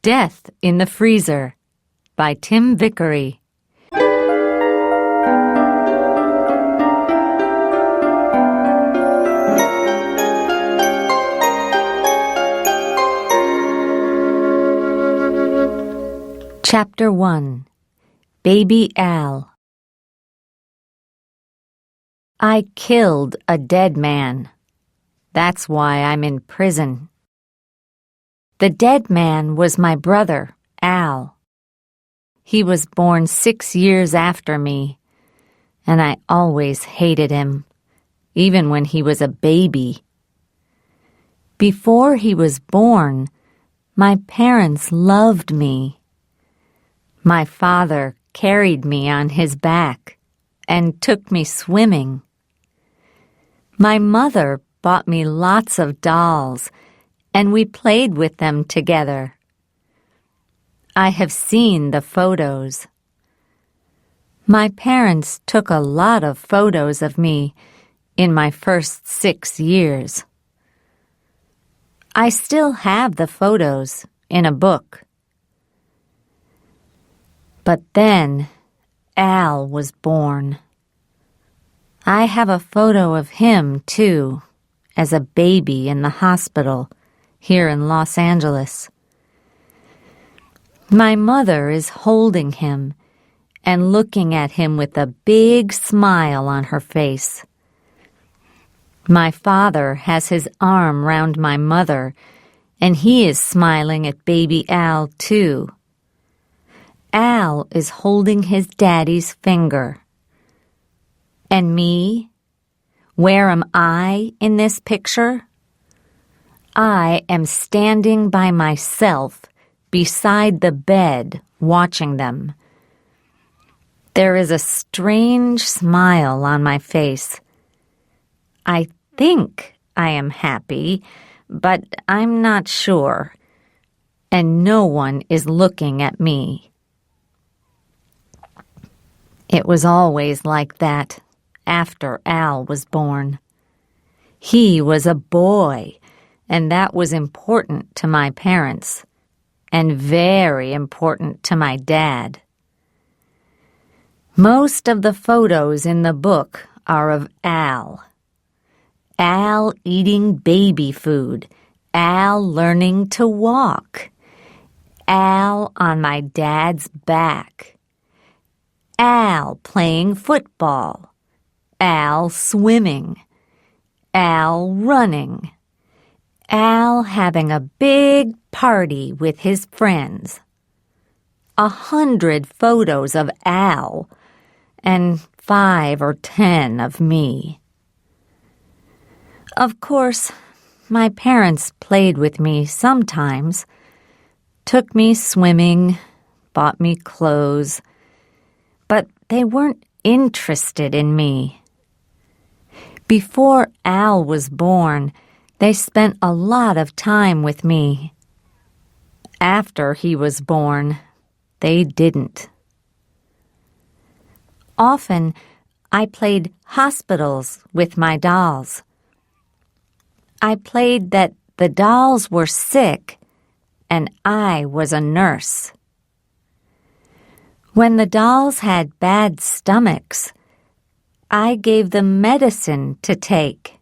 Death in the Freezer by Tim Vickery. Chapter 1. Baby Al. I killed a dead man. That's why I'm in prison. The dead man was my brother, Al. He was born 6 years after me, and I always hated him, even when he was a baby. Before he was born, my parents loved me. My father carried me on his back and took me swimming. My mother bought me lots of dolls, and we played with them together. I have seen the photos. My parents took a lot of photos of me in my first 6 years. I still have the photos in a book. But then Al was born. I have a photo of him, too, as a baby in the hospital here in Los Angeles. My mother is holding him and looking at him with a big smile on her face. My father has his arm round my mother, and he is smiling at baby Al, too. Al is holding his daddy's finger. And me? Where am I in this picture? I am standing by myself beside the bed watching them. There is a strange smile on my face. I think I am happy, but I'm not sure, and no one is looking at me. It was always like that after Al was born. He was a boy, and that was important to my parents, and very important to my dad. Most of the photos in the book are of Al. Al eating baby food, Al learning to walk, Al on my dad's back, Al playing football, Al swimming, Al running, Al having a big party with his friends. 100 photos of Al, and 5 or 10 of me. Of course, my parents played with me sometimes, took me swimming, bought me clothes, but they weren't interested in me. Before Al was born, they spent a lot of time with me. After he was born, they didn't. Often, I played hospitals with my dolls. I played that the dolls were sick and I was a nurse. When the dolls had bad stomachs, I gave them medicine to take.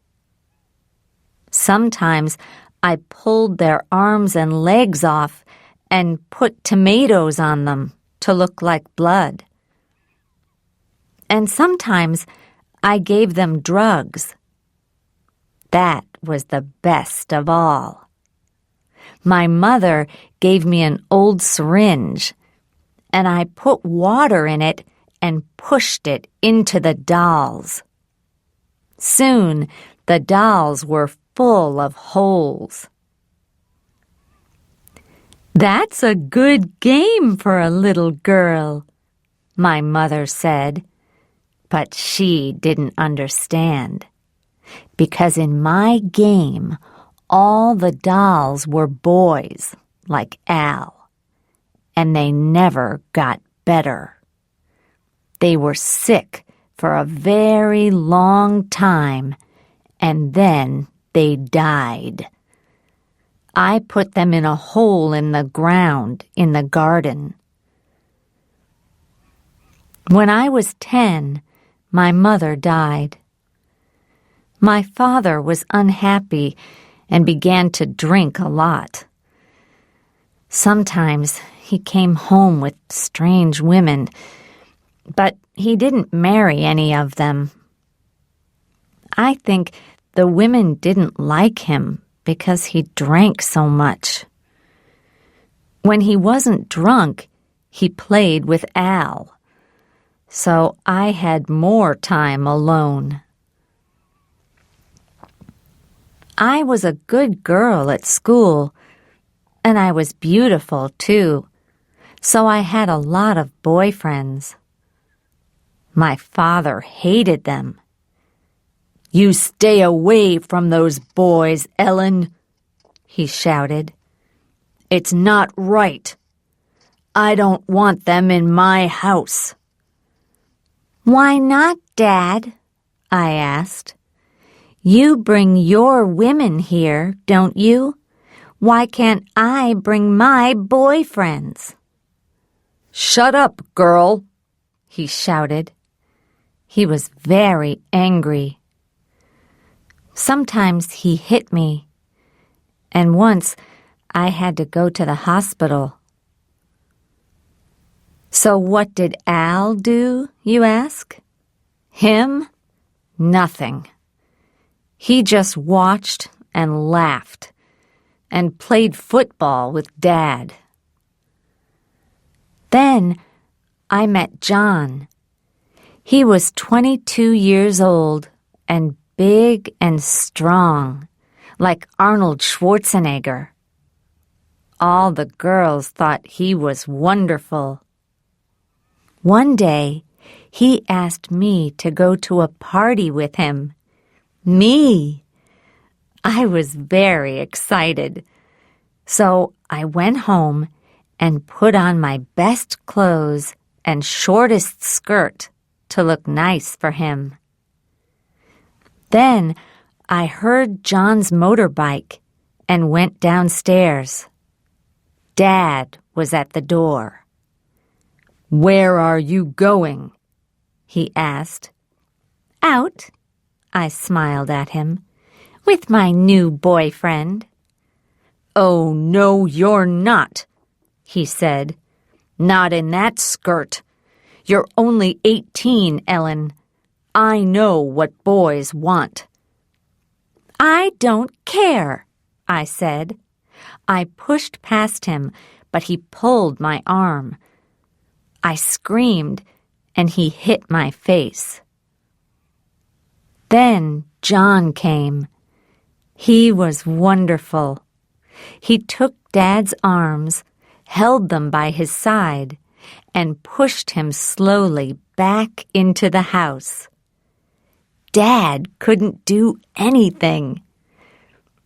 Sometimes I pulled their arms and legs off and put tomatoes on them to look like blood. And sometimes I gave them drugs. That was the best of all. My mother gave me an old syringe, and I put water in it and pushed it into the dolls. Soon, the dolls were full of holes. "That's a good game for a little girl," my mother said. But she didn't understand, because in my game, all the dolls were boys like Al, and they never got better. They were sick for a very long time, and then they died. I put them in a hole in the ground in the garden. When I was 10, my mother died. My father was unhappy and began to drink a lot. Sometimes he came home with strange women, but he didn't marry any of them. I think the women didn't like him because he drank so much. When he wasn't drunk, he played with Al, so I had more time alone. I was a good girl at school, and I was beautiful too, so I had a lot of boyfriends. My father hated them. "You stay away from those boys, Ellen," he shouted. "It's not right. I don't want them in my house." "Why not, Dad?" I asked. "You bring your women here, don't you? Why can't I bring my boyfriends?" "Shut up, girl," he shouted. He was very angry. Sometimes he hit me, and once I had to go to the hospital. So what did Al do, you ask? Him? Nothing. He just watched and laughed and played football with Dad. Then I met John. He was 22 years old and big and strong, like Arnold Schwarzenegger. All the girls thought he was wonderful. One day, he asked me to go to a party with him. Me! I was very excited. So I went home and put on my best clothes and shortest skirt to look nice for him. Then I heard John's motorbike and went downstairs. Dad was at the door. "Where are you going?" he asked. "Out," I smiled at him, "with my new boyfriend." "Oh, no, you're not," he said. "Not in that skirt. You're only 18, Ellen. I know what boys want." "I don't care," I said. I pushed past him, but he pulled my arm. I screamed, and he hit my face. Then John came. He was wonderful. He took Dad's arms, held them by his side, and pushed him slowly back into the house. Dad couldn't do anything.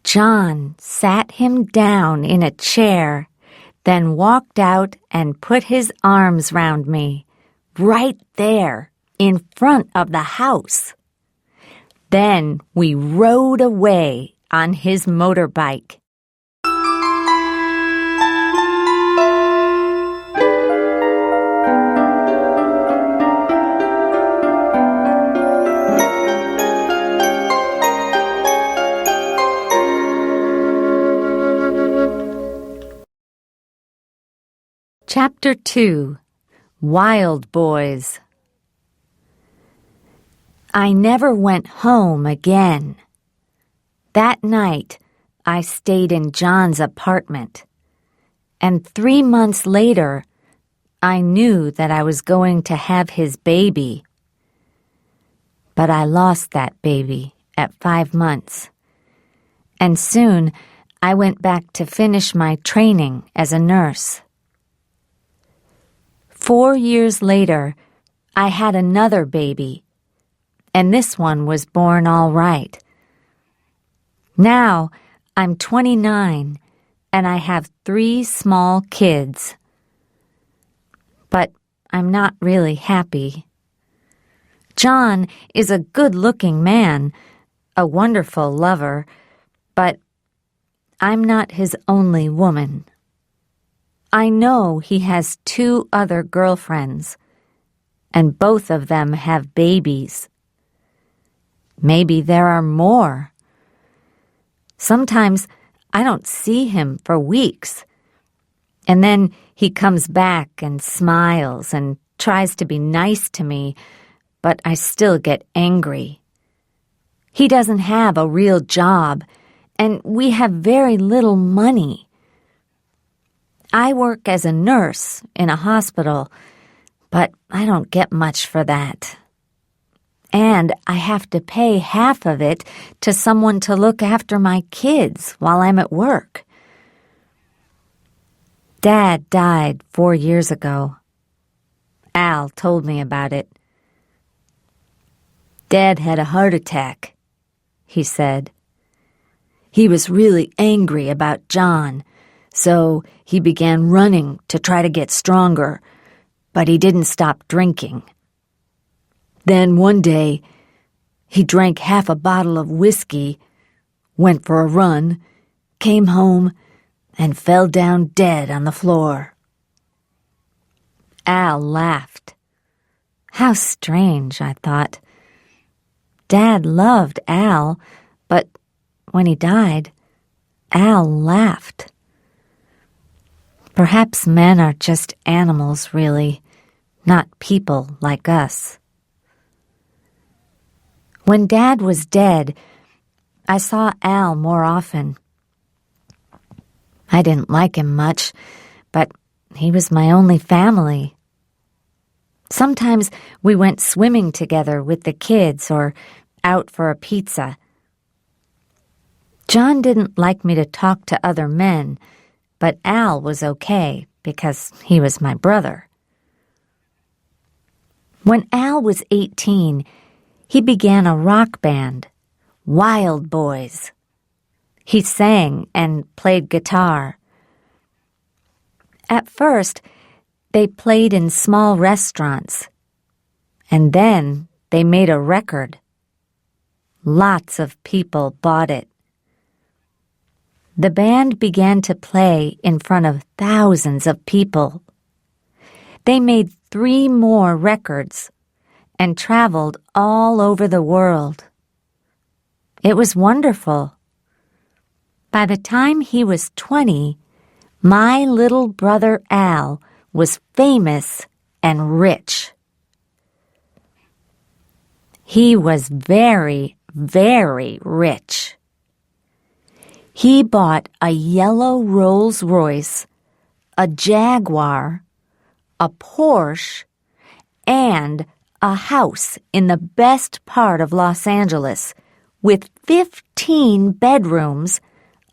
John sat him down in a chair, then walked out and put his arms round me, right there in front of the house. Then we rode away on his motorbike. Chapter 2. Wild Boys. I never went home again. That night, I stayed in John's apartment, and 3 months later, I knew that I was going to have his baby. But I lost that baby at 5 months, and soon I went back to finish my training as a nurse. 4 years later, I had another baby, and this one was born all right. Now, I'm 29, and I have 3 small kids. But I'm not really happy. John is a good-looking man, a wonderful lover, but I'm not his only woman. I know he has 2 other girlfriends, and both of them have babies. Maybe there are more. Sometimes I don't see him for weeks, and then he comes back and smiles and tries to be nice to me, but I still get angry. He doesn't have a real job, and we have very little money. I work as a nurse in a hospital, but I don't get much for that. And I have to pay half of it to someone to look after my kids while I'm at work. Dad died 4 years ago. Al told me about it. Dad had a heart attack, he said. He was really angry about John, so he began running to try to get stronger, but he didn't stop drinking. Then one day, he drank half a bottle of whiskey, went for a run, came home, and fell down dead on the floor. Al laughed. How strange, I thought. Dad loved Al, but when he died, Al laughed. Perhaps men are just animals, really, not people like us. When Dad was dead, I saw Al more often. I didn't like him much, but he was my only family. Sometimes we went swimming together with the kids or out for a pizza. John didn't like me to talk to other men, but Al was okay because he was my brother. When Al was 18, he began a rock band, Wild Boys. He sang and played guitar. At first, they played in small restaurants, and then they made a record. Lots of people bought it. The band began to play in front of thousands of people. They made 3 more records and traveled all over the world. It was wonderful. By the time he was 20, my little brother Al was famous and rich. He was very, very rich. He bought a yellow Rolls-Royce, a Jaguar, a Porsche, and a house in the best part of Los Angeles with 15 bedrooms,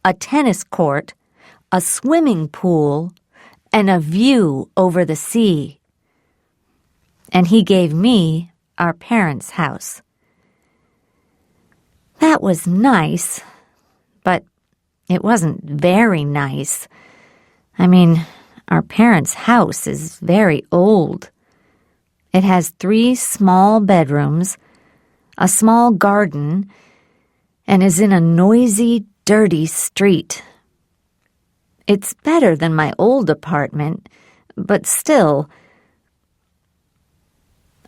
a tennis court, a swimming pool, and a view over the sea. And he gave me our parents' house. That was nice, but it wasn't very nice. I mean, our parents' house is very old. It has 3 small bedrooms, a small garden, and is in a noisy, dirty street. It's better than my old apartment, but still.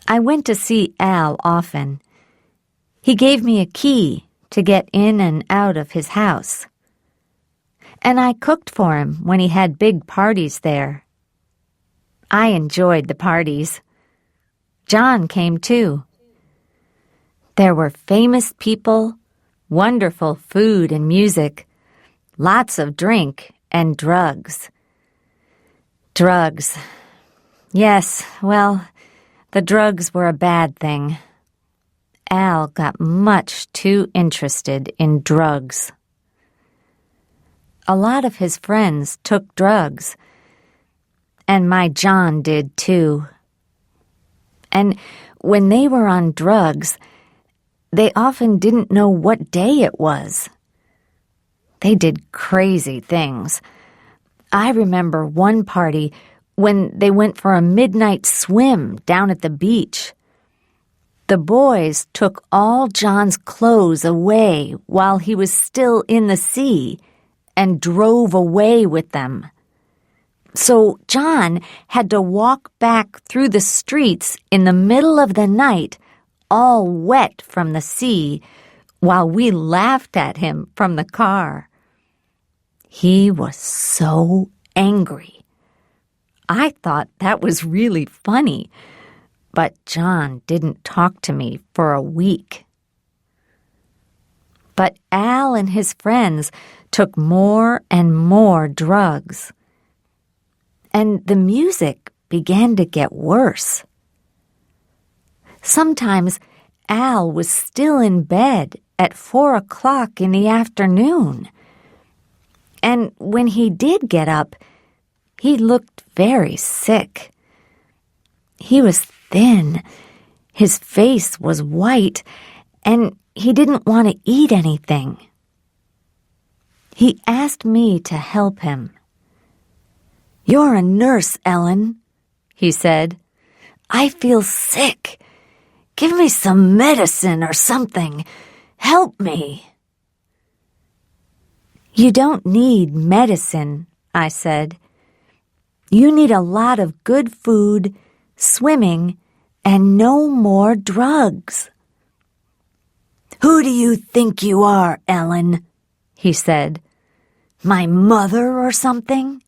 I went to see Al often. He gave me a key to get in and out of his house. And I cooked for him when he had big parties there. I enjoyed the parties. John came too. There were famous people, wonderful food and music, lots of drink and drugs. Drugs. Yes, well, the drugs were a bad thing. Al got much too interested in drugs. A lot of his friends took drugs, and my John did too. And when they were on drugs, they often didn't know what day it was. They did crazy things. I remember one party when they went for a midnight swim down at the beach. The boys took all John's clothes away while he was still in the sea and drove away with them. So John had to walk back through the streets in the middle of the night, all wet from the sea, while we laughed at him from the car. He was so angry. I thought that was really funny, but John didn't talk to me for a week. But Al and his friends took more and more drugs. And the music began to get worse. Sometimes Al was still in bed at 4 o'clock in the afternoon. And when he did get up, he looked very sick. He was thin, his face was white, and he didn't want to eat anything. He asked me to help him. "You're a nurse, Ellen," he said. "I feel sick. Give me some medicine or something. Help me." "You don't need medicine," I said. "You need a lot of good food, swimming, and no more drugs." "Who do you think you are, Ellen?" he said. "My mother or something?"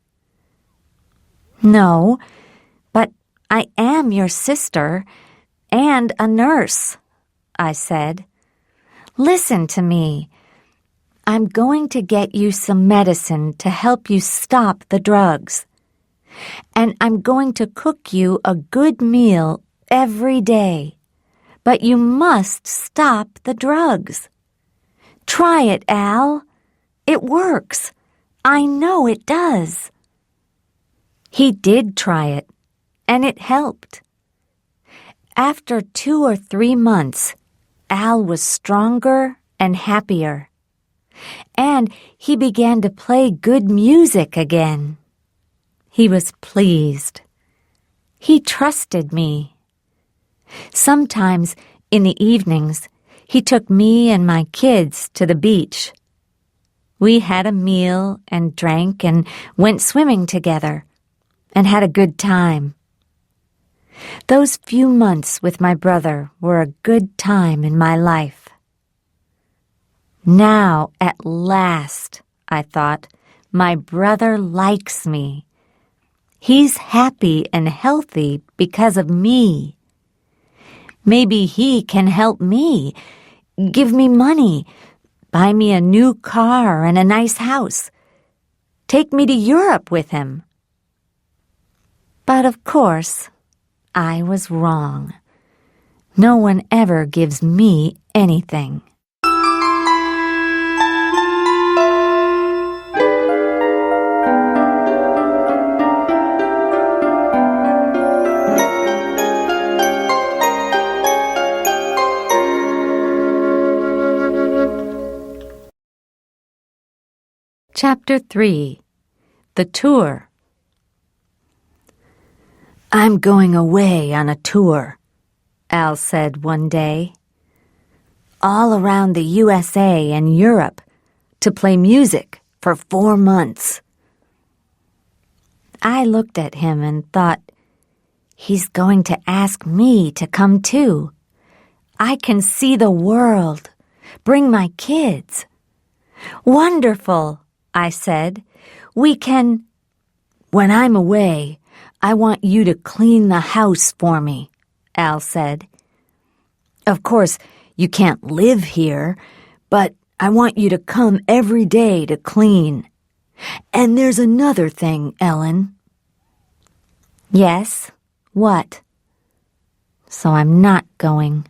"No, but I am your sister and a nurse," I said. "Listen to me. I'm going to get you some medicine to help you stop the drugs. And I'm going to cook you a good meal every day. But you must stop the drugs. Try it, Al. It works. I know it does." He did try it, and it helped. After 2 or 3 months, Al was stronger and happier. And he began to play good music again. He was pleased. He trusted me. Sometimes in the evenings, he took me and my kids to the beach. We had a meal and drank and went swimming together and had a good time. Those few months with my brother were a good time in my life. Now, at last, I thought, my brother likes me. He's happy and healthy because of me. Maybe he can help me, give me money, buy me a new car and a nice house, take me to Europe with him. But of course, I was wrong. No one ever gives me anything. Chapter 3. The Tour. "I'm going away on a tour," Al said one day. "All around the USA and Europe to play music for 4 months. I looked at him and thought, he's going to ask me to come too. I can see the world, bring my kids. Wonderful, I said. We can... When I'm away, I want you to clean the house for me, Al said. Of course, you can't live here, but I want you to come every day to clean. And there's another thing, Ellen. Yes? What? So I'm not going.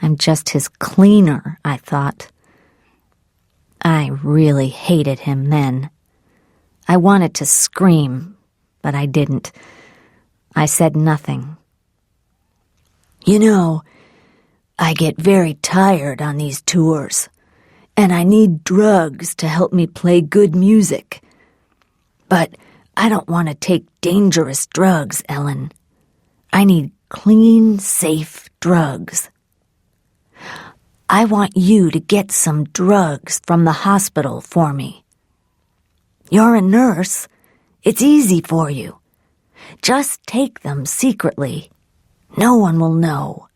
I'm just his cleaner, I thought. I really hated him then. I wanted to scream, but I didn't. I said nothing. You know, I get very tired on these tours, and I need drugs to help me play good music. But I don't want to take dangerous drugs, Ellen. I need clean, safe drugs. I want you to get some drugs from the hospital for me. You're a nurse. It's easy for you. Just take them secretly. No one will know."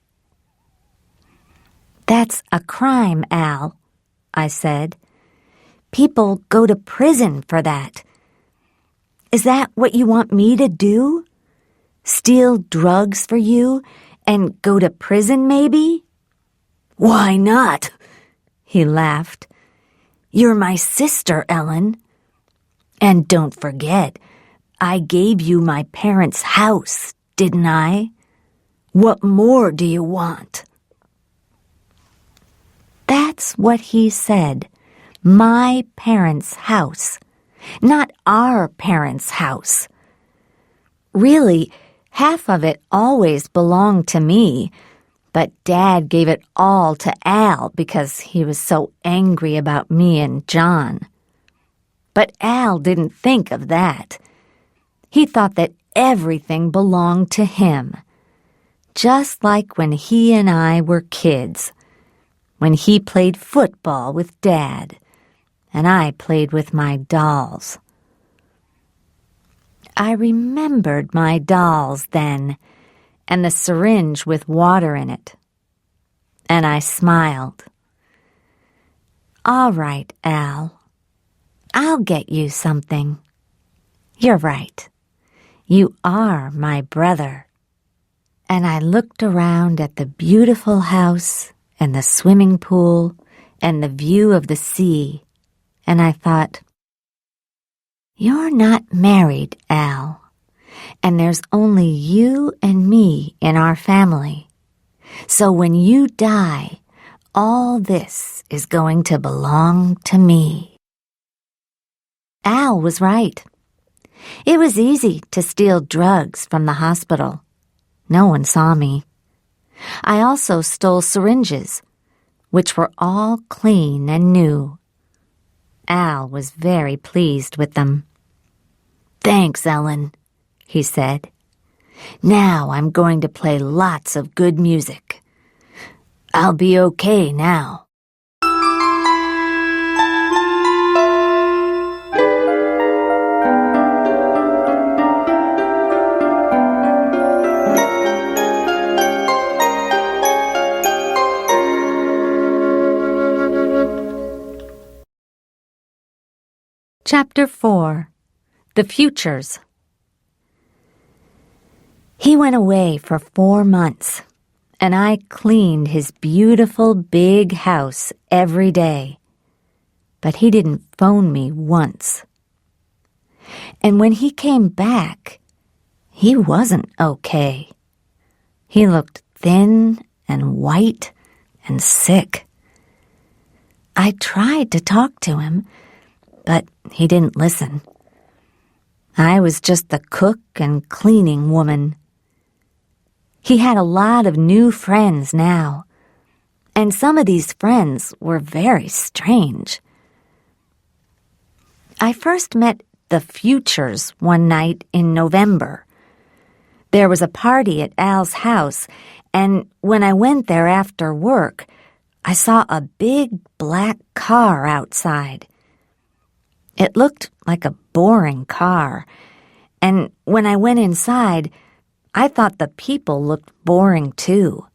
"That's a crime, Al," I said. "People go to prison for that. Is that what you want me to do? Steal drugs for you and go to prison, maybe?" "Why not?" He laughed. "You're my sister, Ellen. And don't forget, I gave you my parents' house, didn't I? What more do you want?" That's what he said. My parents' house, not our parents' house. Really, half of it always belonged to me, but Dad gave it all to Al because he was so angry about me and John. But Al didn't think of that. He thought that everything belonged to him, just like when he and I were kids, when he played football with Dad, and I played with my dolls. I remembered my dolls then, and the syringe with water in it. And I smiled. "All right, Al. I'll get you something. You're right. You are my brother." And I looked around at the beautiful house and the swimming pool and the view of the sea, and I thought, "You're not married, Al, and there's only you and me in our family. So when you die, all this is going to belong to me." Al was right. It was easy to steal drugs from the hospital. No one saw me. I also stole syringes, which were all clean and new. Al was very pleased with them. "Thanks, Ellen," he said. "Now I'm going to play lots of good music. I'll be okay now." Chapter 4. The Futures. He went away for 4 months, and I cleaned his beautiful big house every day. But he didn't phone me once. And when he came back, he wasn't okay. He looked thin and white and sick. I tried to talk to him, but he didn't listen. I was just the cook and cleaning woman. He had a lot of new friends now, and some of these friends were very strange. I first met the Futures one night in November. There was a party at Al's house, and when I went there after work, I saw a big black car outside. It looked like a boring car, and when I went inside, I thought the people looked boring too.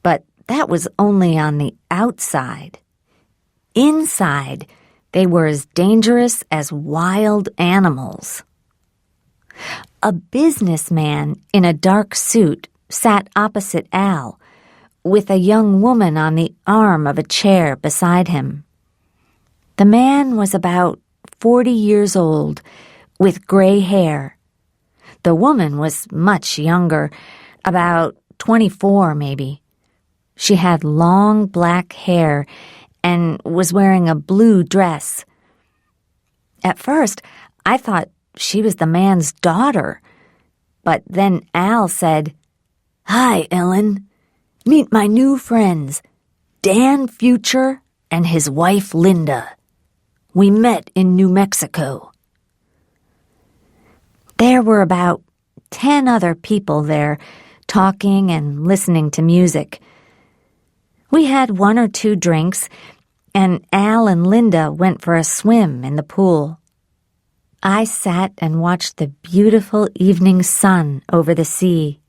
But that was only on the outside. Inside, they were as dangerous as wild animals. A businessman in a dark suit sat opposite Al, with a young woman on the arm of a chair beside him. The man was about 40 years old, with gray hair. The woman was much younger, about 24 maybe. She had long black hair and was wearing a blue dress. At first, I thought she was the man's daughter, but then Al said, "Hi, Ellen. Meet my new friends, Dan Future and his wife Linda. We met in New Mexico." There were about 10 other people there, talking and listening to music. We had 1 or 2 drinks, and Al and Linda went for a swim in the pool. I sat and watched the beautiful evening sun over the sea,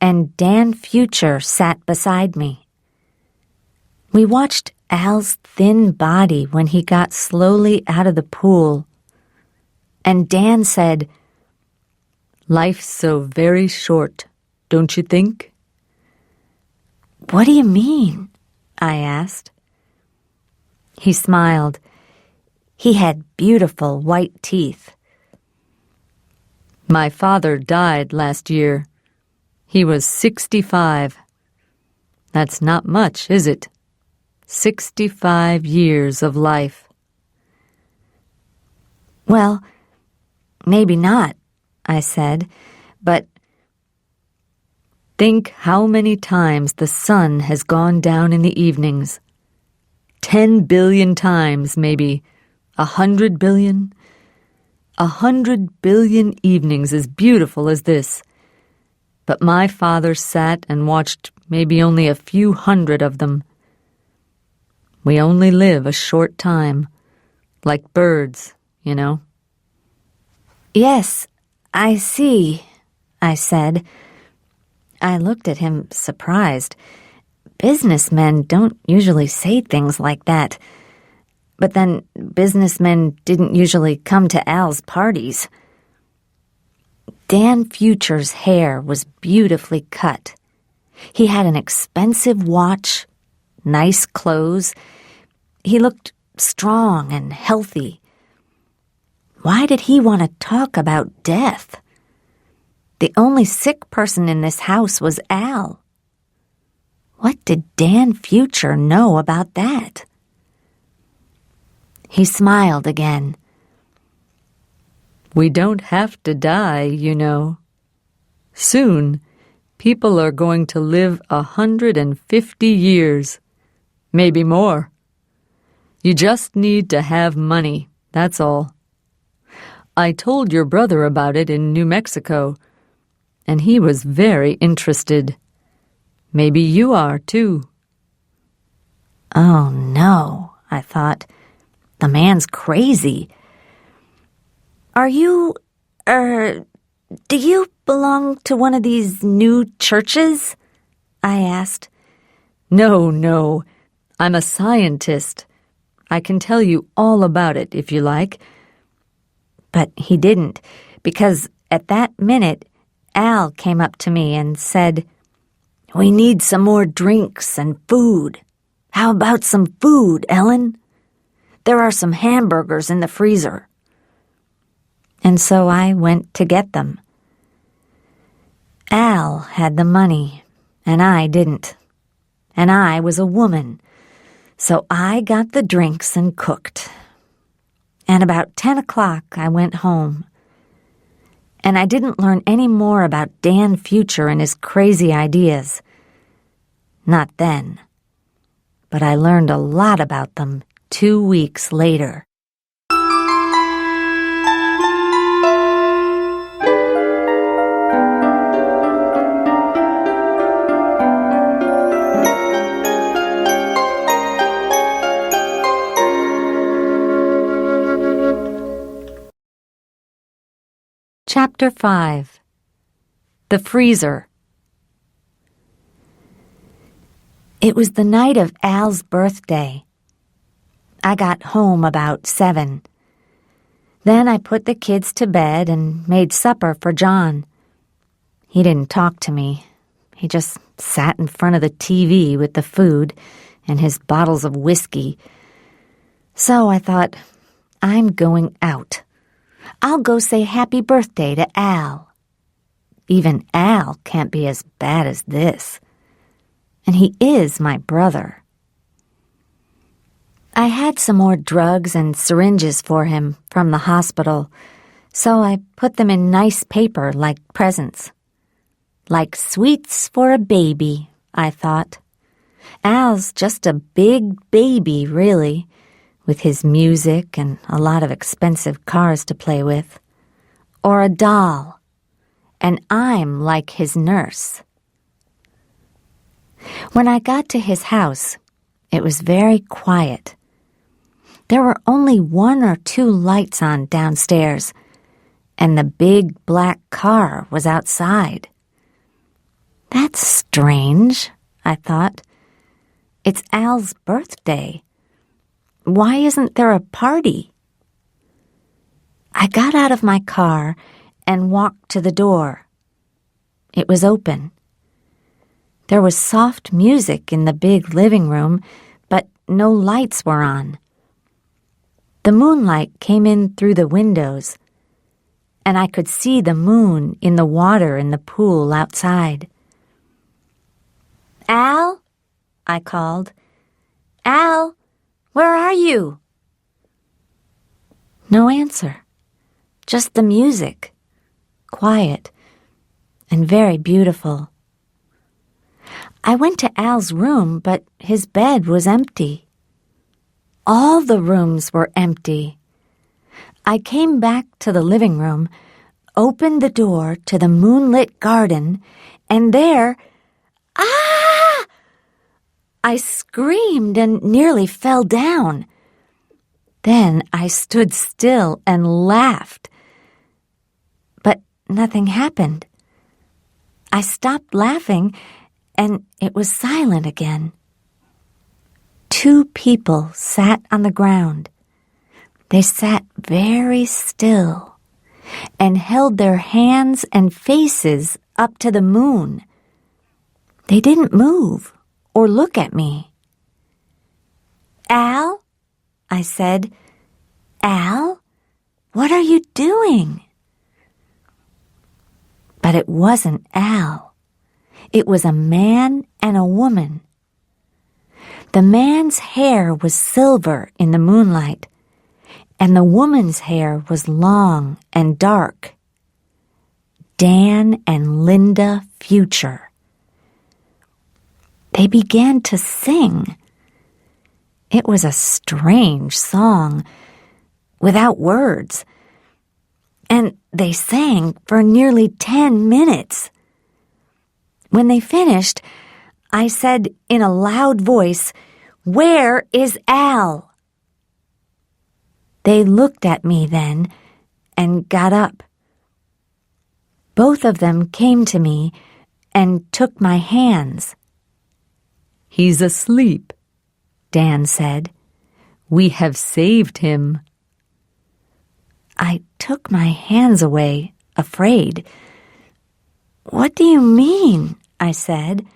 and Dan Future sat beside me. We watched Al's thin body when he got slowly out of the pool, and Dan said, "Life's so very short, don't you think?" "What do you mean?" I asked. He smiled. He had beautiful white teeth. "My father died last year. He was 65. That's not much, is it? 65 years of life." "Well, maybe not," I said, "but think how many times the sun has gone down in the evenings. 10 billion times, maybe. 100 billion? 100 billion evenings as beautiful as this. But my father sat and watched maybe only a few hundred of them. We only live a short time, like birds, you know." "Yes, I see," I said. I looked at him surprised. Businessmen don't usually say things like that. But then businessmen didn't usually come to Al's parties. Dan Future's hair was beautifully cut. He had an expensive watch, nice clothes. He looked strong and healthy. Why did he want to talk about death? The only sick person in this house was Al. What did Dan Future know about that? He smiled again. "We don't have to die, you know. Soon, people are going to live 150 years, maybe more. You just need to have money, that's all. I told your brother about it in New Mexico, and he was very interested. Maybe you are, too." Oh, no, I thought. The man's crazy. "Are you, do you belong to one of these new churches?" I asked. No, I'm a scientist. I can tell you all about it if you like." But he didn't, because at that minute, Al came up to me and said, "We need some more drinks and food. How about some food, Ellen? There are some hamburgers in the freezer." And so I went to get them. Al had the money, and I didn't. And I was a woman, so I got the drinks and cooked. And about 10 o'clock I went home. And I didn't learn any more about Dan Future and his crazy ideas. Not then. But I learned a lot about them 2 weeks later. Chapter 5. The Freezer. It was the night of Al's birthday. I got home about 7. Then I put the kids to bed and made supper for John. He didn't talk to me. He just sat in front of the TV with the food and his bottles of whiskey. So I thought, I'm going out. I'll go say happy birthday to Al. Even Al can't be as bad as this. And he is my brother. I had some more drugs and syringes for him from the hospital, so I put them in nice paper like presents. Like sweets for a baby, I thought. Al's just a big baby, really, with his music and a lot of expensive cars to play with. Or a doll. And I'm like his nurse. When I got to his house, it was very quiet. There were only 1 or 2 lights on downstairs, and the big black car was outside. That's strange, I thought. It's Al's birthday. Why isn't there a party? I got out of my car and walked to the door. It was open. There was soft music in the big living room, but no lights were on. The moonlight came in through the windows, and I could see the moon in the water in the pool outside. "Al?" I called. "Al, where are you?" No answer. Just the music, quiet and very beautiful. I went to Al's room, but his bed was empty. All the rooms were empty. I came back to the living room, opened the door to the moonlit garden, and there, ah! I screamed and nearly fell down. Then I stood still and laughed. But nothing happened. I stopped laughing, and it was silent again. 2 people sat on the ground. They sat very still and held their hands and faces up to the moon. They didn't move or look at me. "Al?" I said. "Al, what are you doing?" But it wasn't Al. It was a man and a woman. The man's hair was silver in the moonlight, and the woman's hair was long and dark. Dan and Linda Future. They began to sing. It was a strange song, without words, and they sang for nearly 10 minutes. When they finished, I said in a loud voice, "Where is Al?" They looked at me then and got up. Both of them came to me and took my hands. "He's asleep," Dan said. "We have saved him." I took my hands away, afraid. "What do you mean?" I said.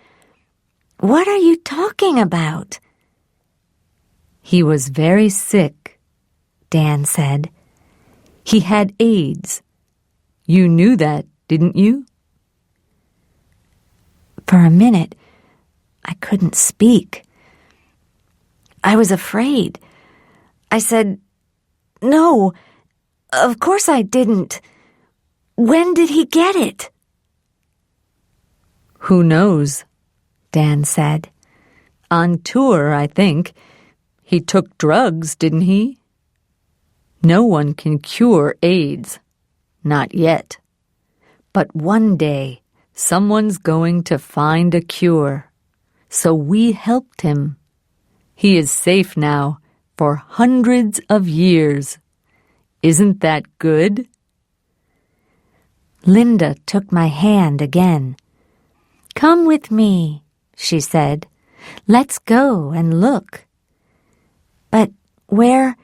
"What are you talking about?" "He was very sick," Dan said. "He had AIDS. You knew that, didn't you?" For a minute, I couldn't speak. I was afraid. I said, "No, of course I didn't. When did he get it?" "Who knows?" Dan said. "On tour, I think. He took drugs, didn't he? No one can cure AIDS. Not yet. But one day, someone's going to find a cure. So we helped him. He is safe now for hundreds of years. Isn't that good?" Linda took my hand again. "Come with me," she said. "Let's go and look." "But where—"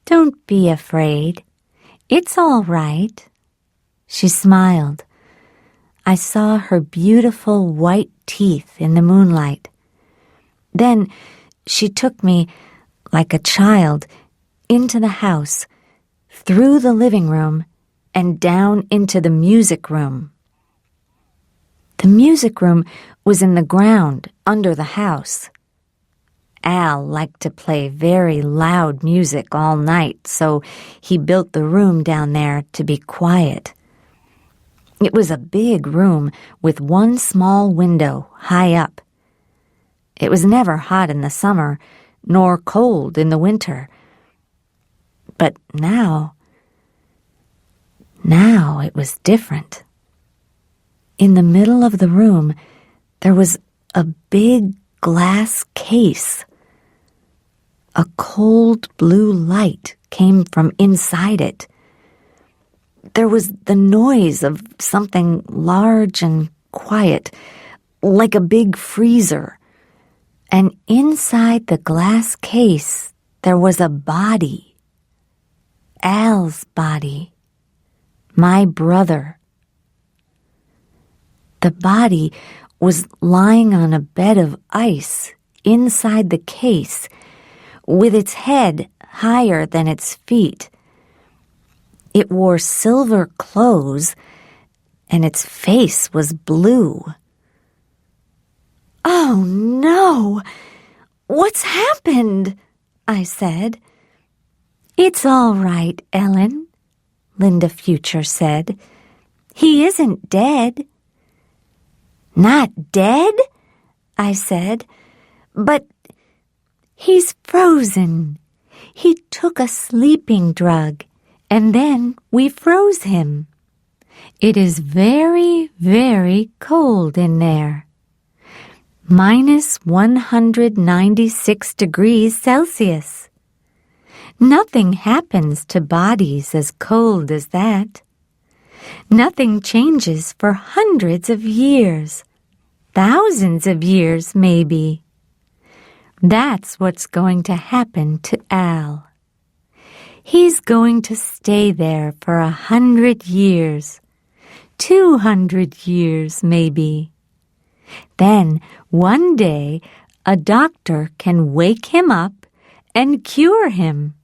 "Don't be afraid. It's all right." She smiled. I saw her beautiful white teeth in the moonlight. Then she took me, like a child, into the house, through the living room, and down into the music room. The music room was in the ground under the house. Al liked to play very loud music all night, so he built the room down there to be quiet. It was a big room with one small window high up. It was never hot in the summer, nor cold in the winter. But now it was different. In the middle of the room, there was a big glass case. A cold blue light came from inside it. There was the noise of something large and quiet, like a big freezer. And inside the glass case, there was a body. Al's body. My brother. The body was lying on a bed of ice inside the case, with its head higher than its feet. It wore silver clothes, and its face was blue. "Oh, no! What's happened?" I said. "It's all right, Ellen," Linda Future said. "He isn't dead." "Not dead?" I said. "But he's frozen. He took a sleeping drug, and then we froze him. It is very, very cold in there. Minus 196 degrees Celsius. Nothing happens to bodies as cold as that. Nothing changes for hundreds of years, thousands of years maybe. That's what's going to happen to Al. He's going to stay there for 100 years, 200 years maybe. Then one day a doctor can wake him up and cure him.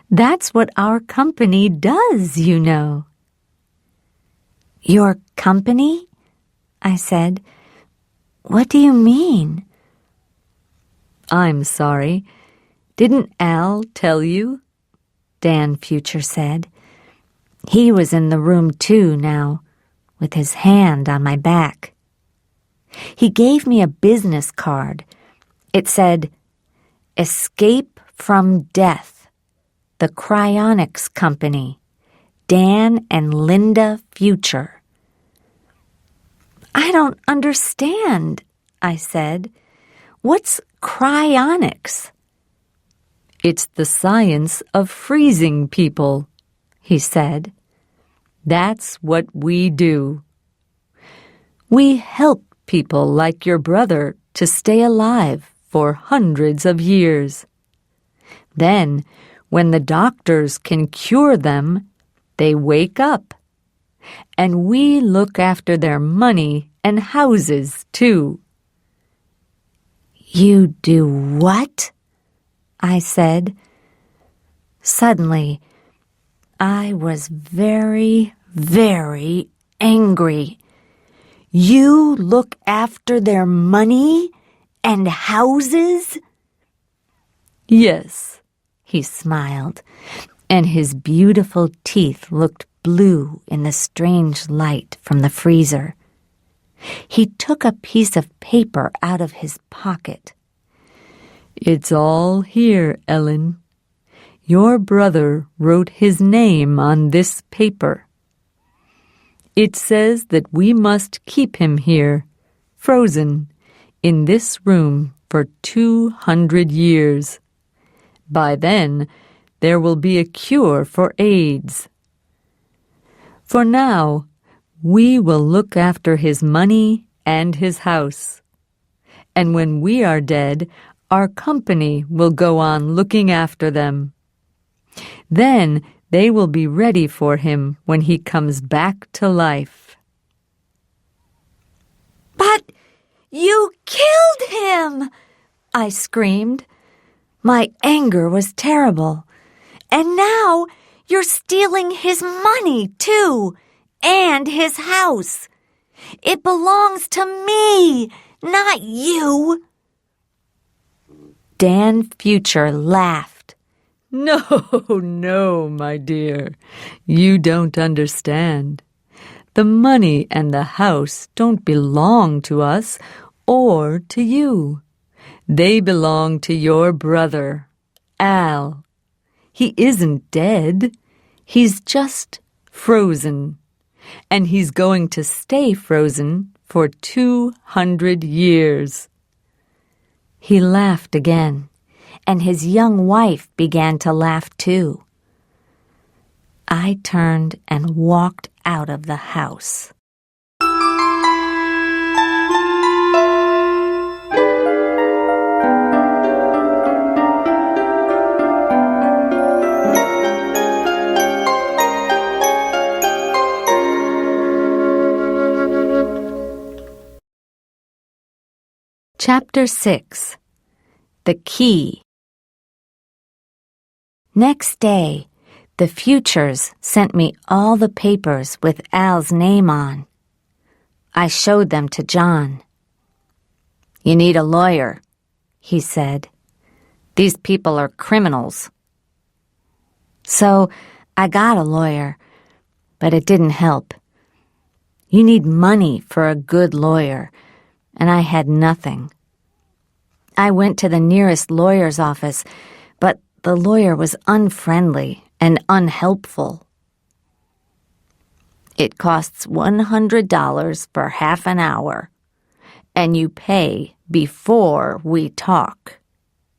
That's what our company does, you know." "Your company?" I said. "What do you mean?" "I'm sorry. Didn't Al tell you?" Dan Future said. He was in the room too now, with his hand on my back. He gave me a business card. It said, "Escape from Death, the Cryonics Company, Dan and Linda Future." "I don't understand," I said. "What's cryonics?" "It's the science of freezing people," he said. "That's what we do. We help people like your brother to stay alive for hundreds of years. Then, when the doctors can cure them, they wake up. And we look after their money and houses, too." "You do what?" I said. Suddenly, I was very, very angry. "You look after their money and houses?" "Yes," he smiled, and his beautiful teeth looked blue in the strange light from the freezer. He took a piece of paper out of his pocket. "It's all here, Ellen. Your brother wrote his name on this paper. It says that we must keep him here, frozen, in this room for 200 years. By then, there will be a cure for AIDS. For now, we will look after his money and his house. And when we are dead, our company will go on looking after them. Then they will be ready for him when he comes back to life." "But you killed him!" I screamed. My anger was terrible. "And now you're stealing his money, too, and his house. It belongs to me, not you." Dan Future laughed. "No, no, my dear. You don't understand. The money and the house don't belong to us or to you. They belong to your brother, Al. He isn't dead. He's just frozen. And he's going to stay frozen for 200 years. He laughed again, and his young wife began to laugh too. I turned and walked out of the house. Chapter 6. The Key. Next day, the Futures sent me all the papers with Al's name on. I showed them to John. "You need a lawyer," he said. "These people are criminals." So I got a lawyer, but it didn't help. You need money for a good lawyer, and I had nothing. I went to the nearest lawyer's office, but the lawyer was unfriendly and unhelpful. "It costs $100 for half an hour, and you pay before we talk,"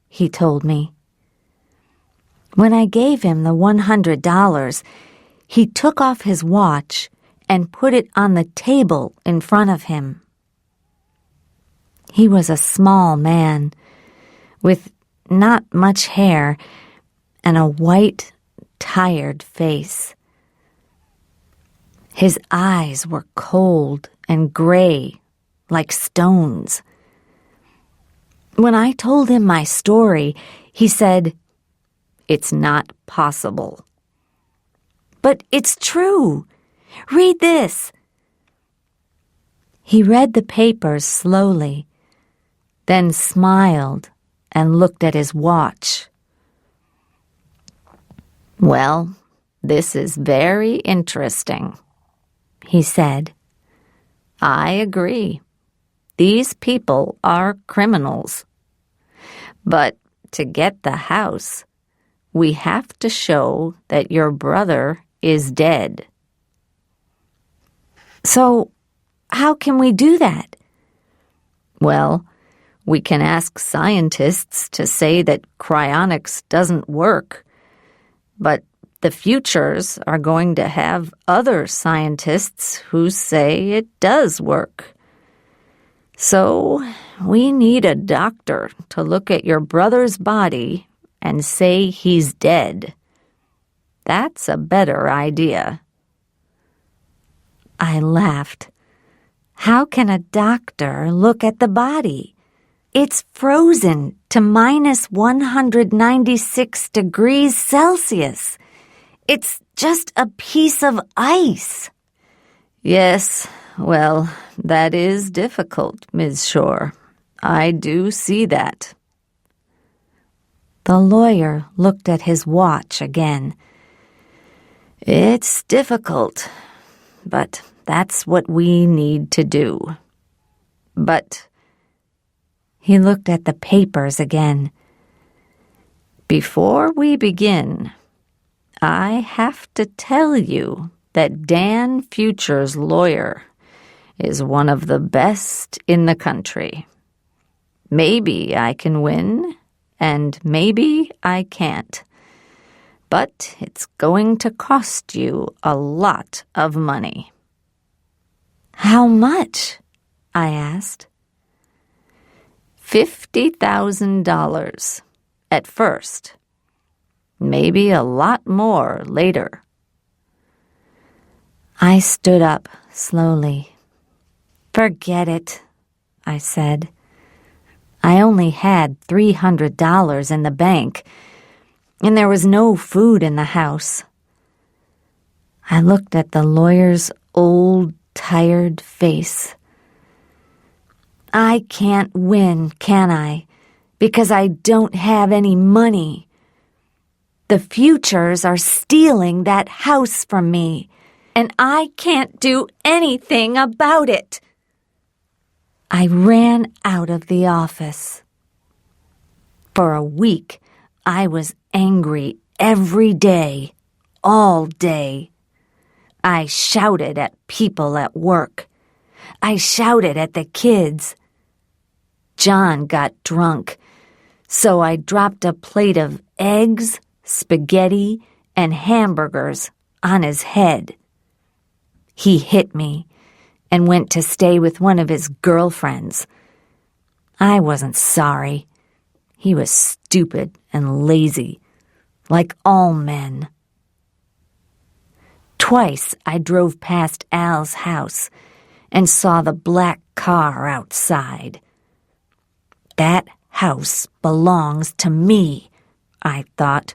he told me. When I gave him the $100, he took off his watch and put it on the table in front of him. He was a small man, with not much hair and a white, tired face. His eyes were cold and gray, like stones. When I told him my story, he said, "It's not possible." "But it's true. Read this." He read the papers slowly, then smiled and looked at his watch. "Well, this is very interesting," he said. "I agree. These people are criminals. But to get the house, we have to show that your brother is dead." "So, how can we do that?" "Well, we can ask scientists to say that cryonics doesn't work, but the Futures are going to have other scientists who say it does work. So we need a doctor to look at your brother's body and say he's dead. That's a better idea." I laughed. "How can a doctor look at the body? It's frozen to minus 196 degrees Celsius. It's just a piece of ice." "Yes, well, that is difficult, Ms. Shore. I do see that." The lawyer looked at his watch again. "It's difficult, but that's what we need to do. But," he looked at the papers again, "before we begin, I have to tell you that Dan Future's lawyer is one of the best in the country. Maybe I can win, and maybe I can't. But it's going to cost you a lot of money." "How much?" I asked. $50,000 at first. Maybe a lot more later." I stood up slowly. "Forget it," I said. I only had $300 in the bank, and there was no food in the house. I looked at the lawyer's old, tired face. "I can't win, can I? Because I don't have any money. The Futures are stealing that house from me, and I can't do anything about it." I ran out of the office. For a week, I was angry every day, all day. I shouted at people at work. I shouted at the kids. John got drunk, so I dropped a plate of eggs, spaghetti, and hamburgers on his head. He hit me and went to stay with one of his girlfriends. I wasn't sorry. He was stupid and lazy, like all men. Twice I drove past Al's house and saw the black car outside. That house belongs to me, I thought.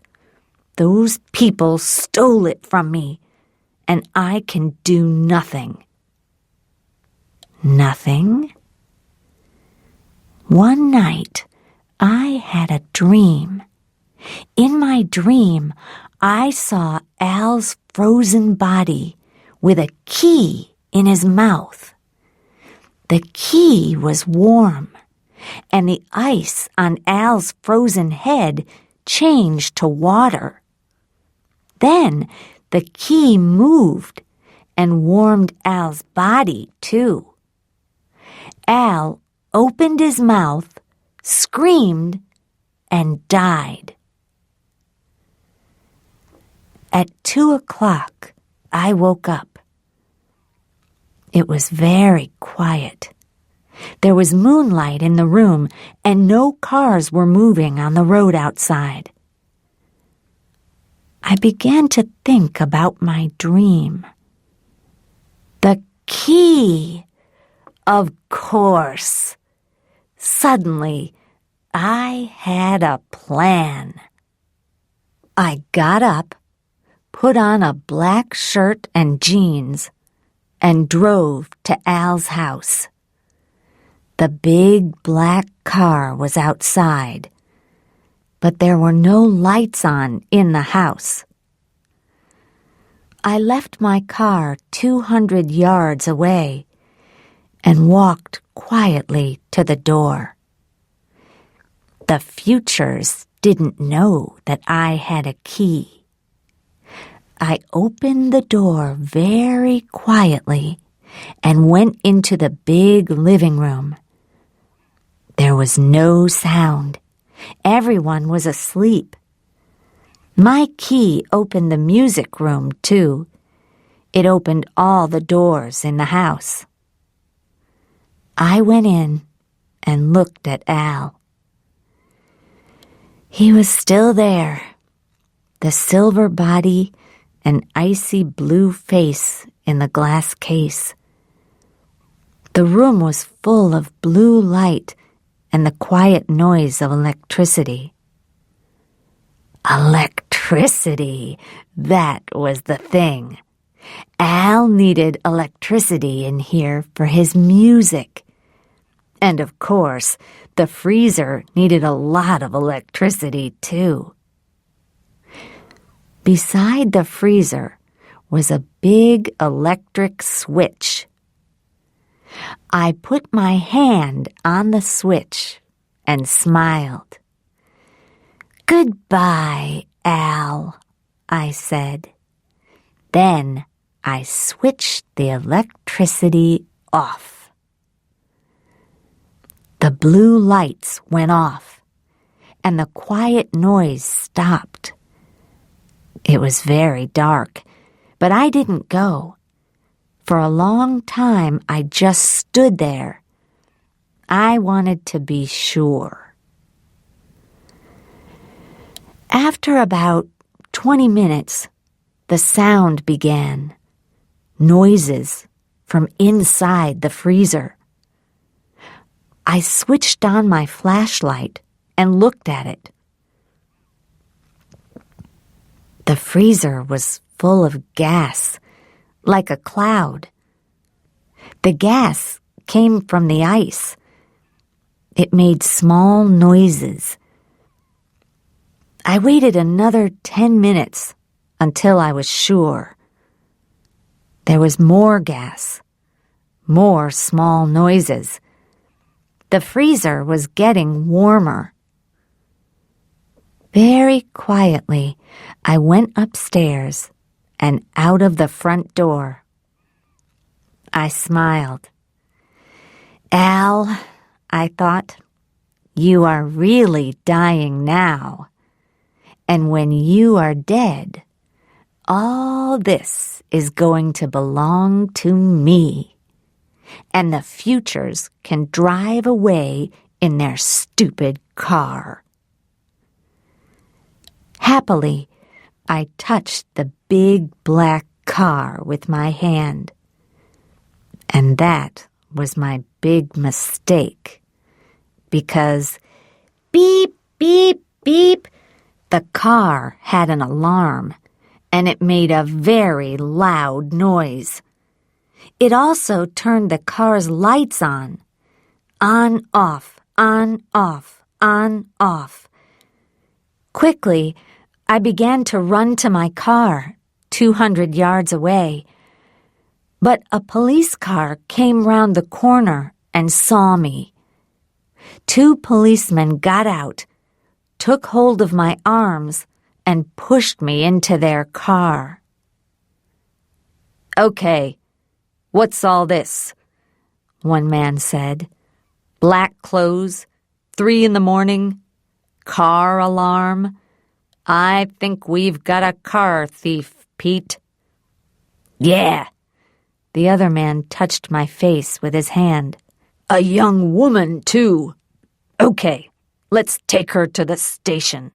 Those people stole it from me, and I can do nothing. Nothing? One night, I had a dream. In my dream, I saw Al's frozen body with a key in his mouth. The key was warm, and the ice on Al's frozen head changed to water. Then the key moved and warmed Al's body, too. Al opened his mouth, screamed, and died. At 2:00, I woke up. It was very quiet. There was moonlight in the room, and no cars were moving on the road outside. I began to think about my dream. The key! Of course! Suddenly, I had a plan. I got up, put on a black shirt and jeans, and drove to Al's house. The big black car was outside, but there were no lights on in the house. I left my car 200 yards away and walked quietly to the door. The Futures didn't know that I had a key. I opened the door very quietly and went into the big living room. There was no sound. Everyone was asleep. My key opened the music room, too. It opened all the doors in the house. I went in and looked at Al. He was still there, the silver body and icy blue face in the glass case. The room was full of blue light and the quiet noise of electricity. Electricity! That was the thing. Al needed electricity in here for his music. And of course, the freezer needed a lot of electricity, too. Beside the freezer was a big electric switch. I put my hand on the switch and smiled. "Goodbye, Al," I said. Then I switched the electricity off. The blue lights went off, and the quiet noise stopped. It was very dark, but I didn't go. For a long time, I just stood there. I wanted to be sure. After about 20 minutes, the sound began. Noises from inside the freezer. I switched on my flashlight and looked at it. The freezer was full of gas, like a cloud. The gas came from the ice. It made small noises. I waited another 10 minutes until I was sure. There was more gas, more small noises. The freezer was getting warmer. Very quietly, I went upstairs and out of the front door. I smiled. Al, I thought, You are really dying now. And when you are dead, all this is going to belong to me. And the Futures can drive away in their stupid car. Happily, I touched the big black car with my hand. And that was my big mistake. Because beep, beep, beep, the car had an alarm, and it made a very loud noise. It also turned the car's lights on. On, off, on, off, on, off. Quickly, I began to run to my car, 200 yards away. But a police car came round the corner and saw me. 2 policemen got out, took hold of my arms, and pushed me into their car. "Okay, what's all this?" one man said. "Black clothes, 3 in the morning, car alarm. I think we've got a car thief, Pete." "Yeah." The other man touched my face with his hand. "A young woman, too. Okay, let's take her to the station."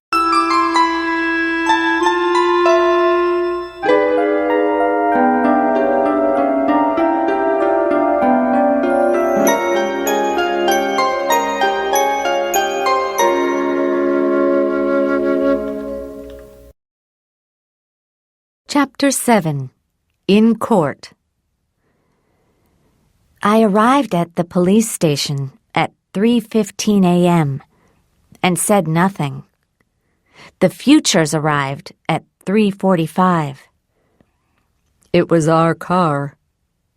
Chapter 7. In Court. I arrived at the police station at 3:15 a.m. and said nothing. The Futures arrived at 3:45. "It was our car,"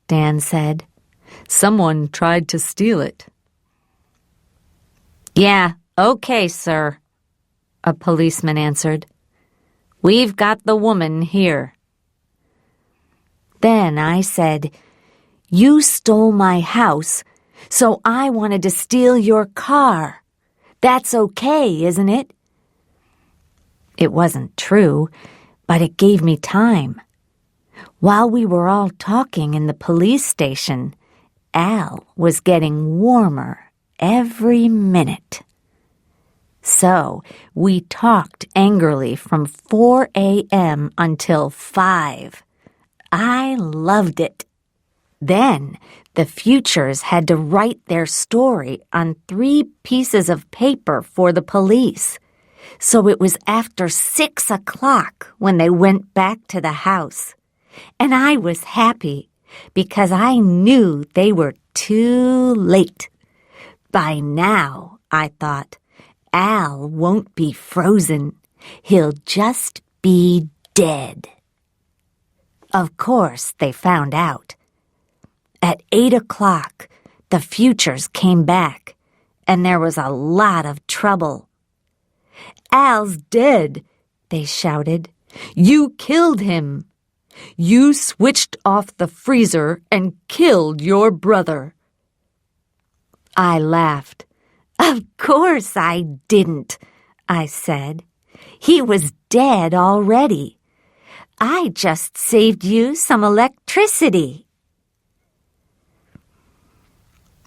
Dan said. "Someone tried to steal it." "Yeah, okay, sir," a policeman answered. "We've got the woman here." Then I said, "You stole my house, so I wanted to steal your car. That's okay, isn't it?" It wasn't true, but it gave me time. While we were all talking in the police station, Al was getting warmer every minute. So we talked angrily from 4 a.m. until 5. I loved it. Then the Futures had to write their story on 3 pieces of paper for the police. So it was after 6 o'clock when they went back to the house. And I was happy because I knew they were too late. By now, I thought, Al won't be frozen. He'll just be dead. Of course, they found out. At 8 o'clock, the Futures came back, and there was a lot of trouble. "Al's dead," they shouted. "You killed him. You switched off the freezer and killed your brother." I laughed. "Of course I didn't," I said. "He was dead already. I just saved you some electricity."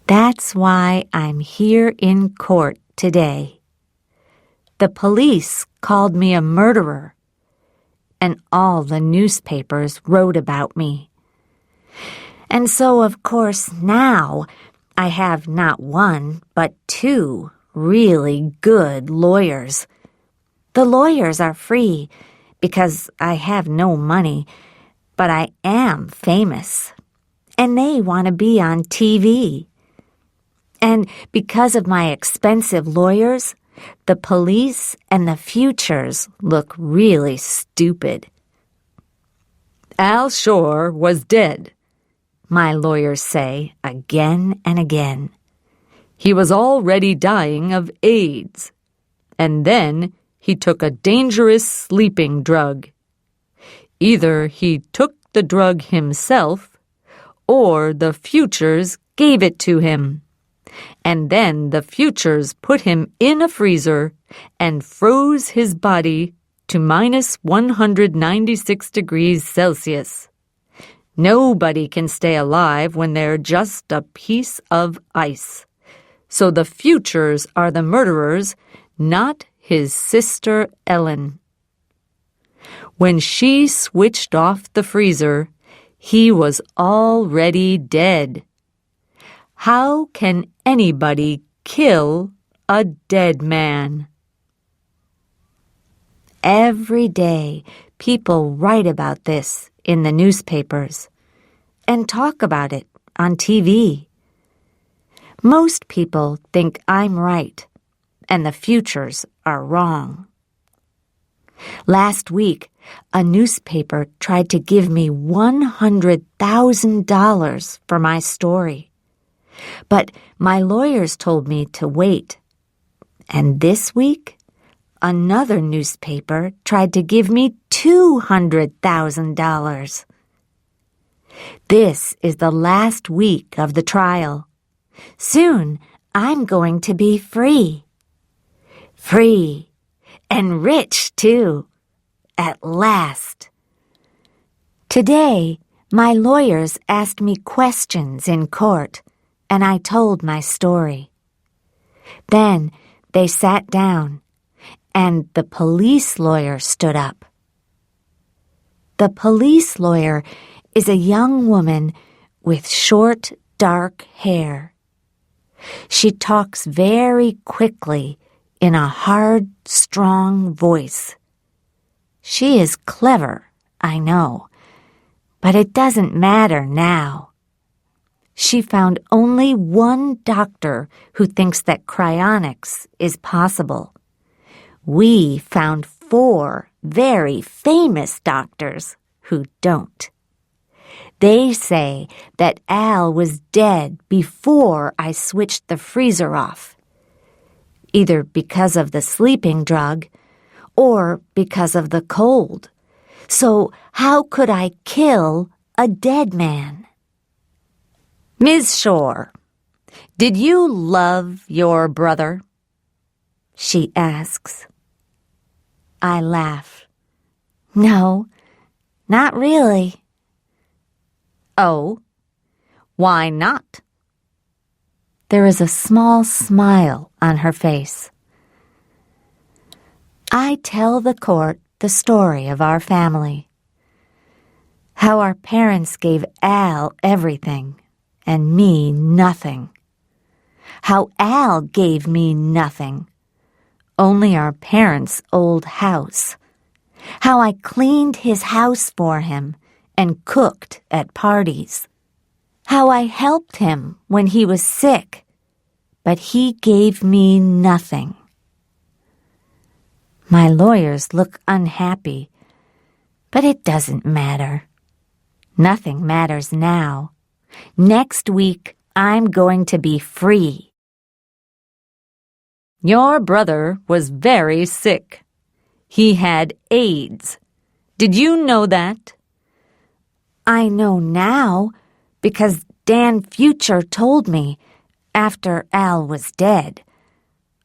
That's why I'm here in court today. The police called me a murderer, and all the newspapers wrote about me. And so, of course, now I have not 1, but 2 really good lawyers. The lawyers are free because I have no money, but I am famous, and they want to be on TV. And because of my expensive lawyers, the police and the Futures look really stupid. "Al Shore was dead," my lawyers say again and again. "He was already dying of AIDS. And then he took a dangerous sleeping drug. Either he took the drug himself, or the Futures gave it to him. And then the futures put him in a freezer and froze his body to minus 196 degrees Celsius. Nobody can stay alive when they're just a piece of ice. So the futures are the murderers, not his sister Ellen. When she switched off the freezer, he was already dead. How can anybody kill a dead man? Every day, people write about this in the newspapers and talk about it on TV. Most people think I'm right and the futures are wrong. Last week, a newspaper tried to give me $100,000 for my story. But my lawyers told me to wait. And this week, another newspaper tried to give me $200,000. This is the last week of the trial. Soon, I'm going to be free. Free. And rich, too. At last. Today, my lawyers asked me questions in court, and I told my story. Then they sat down, and the police lawyer stood up. The police lawyer is a young woman with short, dark hair. She talks very quickly in a hard, strong voice. She is clever, I know, but it doesn't matter now. She found only one doctor who thinks that cryonics is possible. We found 4 very famous doctors who don't. They say that Al was dead before I switched the freezer off, either because of the sleeping drug or because of the cold. So how could I kill a dead man? Ms. Shore, did you love your brother? She asks. I laugh. No, not really. Oh, why not? There is a small smile on her face. I tell the court the story of our family. How our parents gave Al everything and me nothing. How Al gave me nothing, only our parents' old house. How I cleaned his house for him and cooked at parties. How I helped him when he was sick, but he gave me nothing. My lawyers look unhappy, but it doesn't matter. Nothing matters now. Next week, I'm going to be free. Your brother was very sick. He had AIDS. Did you know that? I know now because Dan Future told me after Al was dead.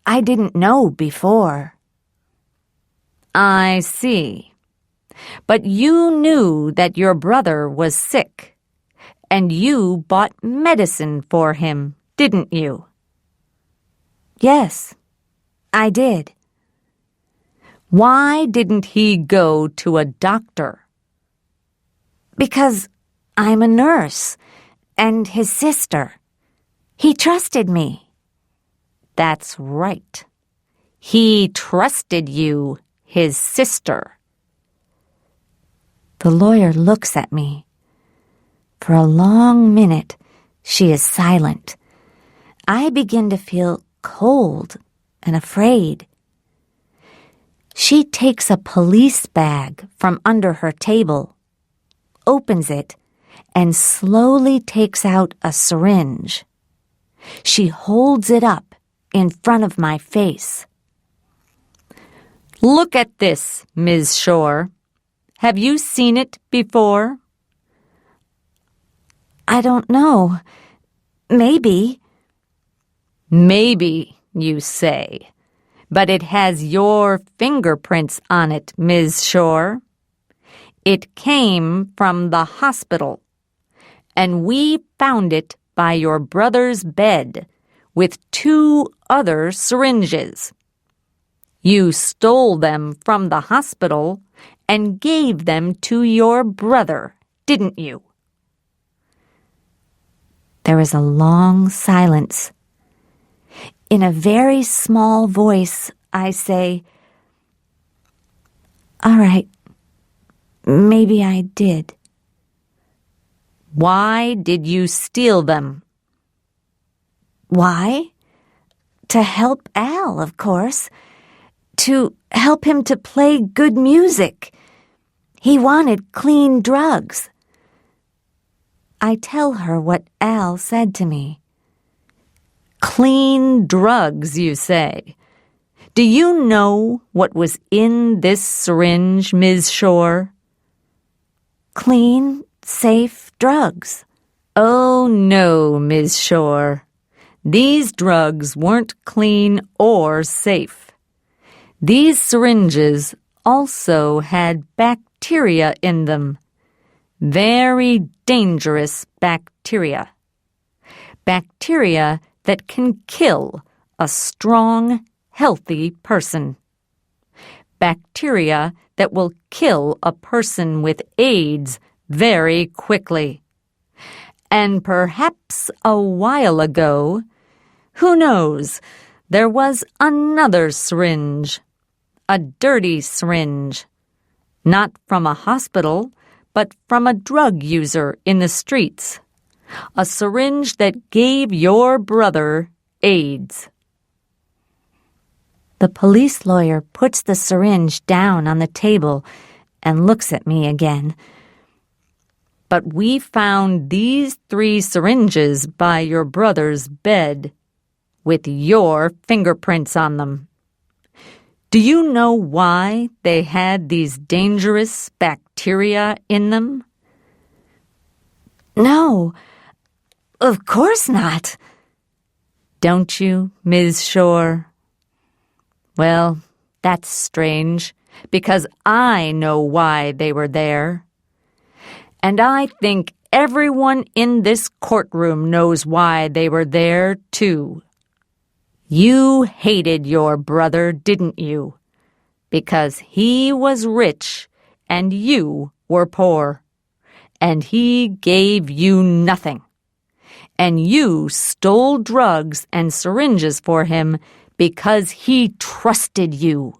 I didn't know before. I see. But you knew that your brother was sick, and you bought medicine for him, didn't you? Yes, I did. Why didn't he go to a doctor? Because I'm a nurse and his sister. He trusted me. That's right. He trusted you, his sister. The lawyer looks at me. For a long minute, she is silent. I begin to feel cold and afraid. She takes a police bag from under her table, opens it, and slowly takes out a syringe. She holds it up in front of my face. Look at this, Ms. Shore. Have you seen it before? I don't know. Maybe. Maybe, you say, but it has your fingerprints on it, Ms. Shore. It came from the hospital, and we found it by your brother's bed with 2 other syringes. You stole them from the hospital and gave them to your brother, didn't you? There is a long silence. In a very small voice, I say, "All right, maybe I did." Why did you steal them? Why? To help Al, of course. To help him to play good music. He wanted clean drugs. I tell her what Al said to me. Clean drugs, you say. Do you know what was in this syringe, Ms. Shore? Clean, safe drugs. Oh, no, Ms. Shore. These drugs weren't clean or safe. These syringes also had bacteria in them. Very dangerous bacteria. Bacteria that can kill a strong, healthy person. Bacteria that will kill a person with AIDS very quickly. And perhaps a while ago, who knows, there was another syringe. A dirty syringe. Not from a hospital, but from a drug user in the streets. A syringe that gave your brother AIDS. The police lawyer puts the syringe down on the table and looks at me again. But we found these 3 syringes by your brother's bed with your fingerprints on them. Do you know why they had these dangerous bacteria in them? No, of course not. Don't you, Ms. Shore? Well, that's strange, because I know why they were there. And I think everyone in this courtroom knows why they were there, too. You hated your brother, didn't you? Because he was rich and you were poor. And he gave you nothing. And you stole drugs and syringes for him because he trusted you.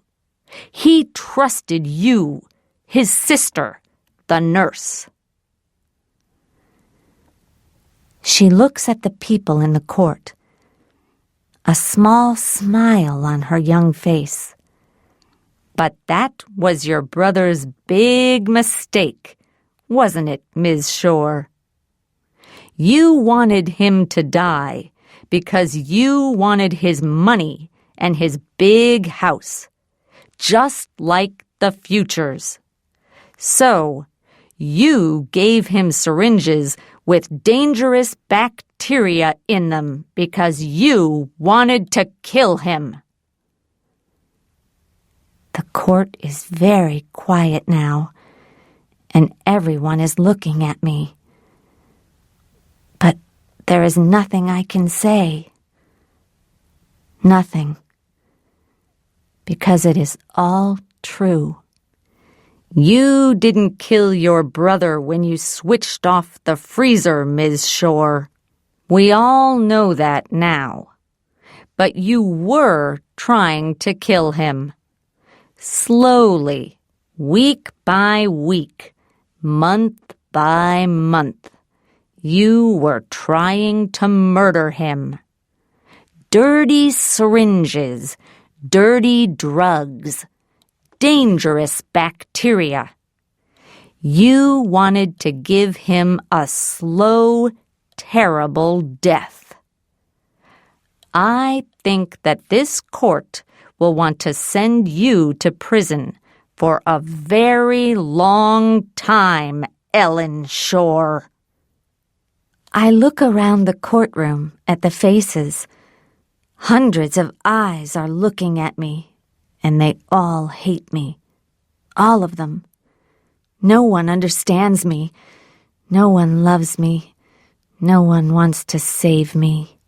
He trusted you, his sister, the nurse. She looks at the people in the court. A small smile on her young face. But that was your brother's big mistake, wasn't it, Ms. Shore? You wanted him to die because you wanted his money and his big house, just like the Futures. So, you gave him syringes with dangerous bacteria in them because you wanted to kill him. The court is very quiet now, and everyone is looking at me. But there is nothing I can say. Nothing. Because it is all true. You didn't kill your brother when you switched off the freezer, Ms. Shore. We all know that now. But you were trying to kill him. Slowly, week by week, month by month, you were trying to murder him. Dirty syringes, dirty drugs, dangerous bacteria. You wanted to give him a slow, terrible death. I think that this court will want to send you to prison for a very long time, Ellen Shore. I look around the courtroom at the faces. Hundreds of eyes are looking at me, and they all hate me. All of them. No one understands me. No one loves me. No one wants to save me.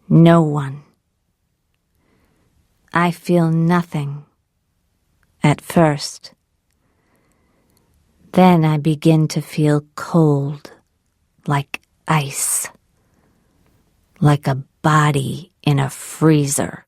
No one. I feel nothing. At first. Then I begin to feel cold, like ice. Like a body in a freezer.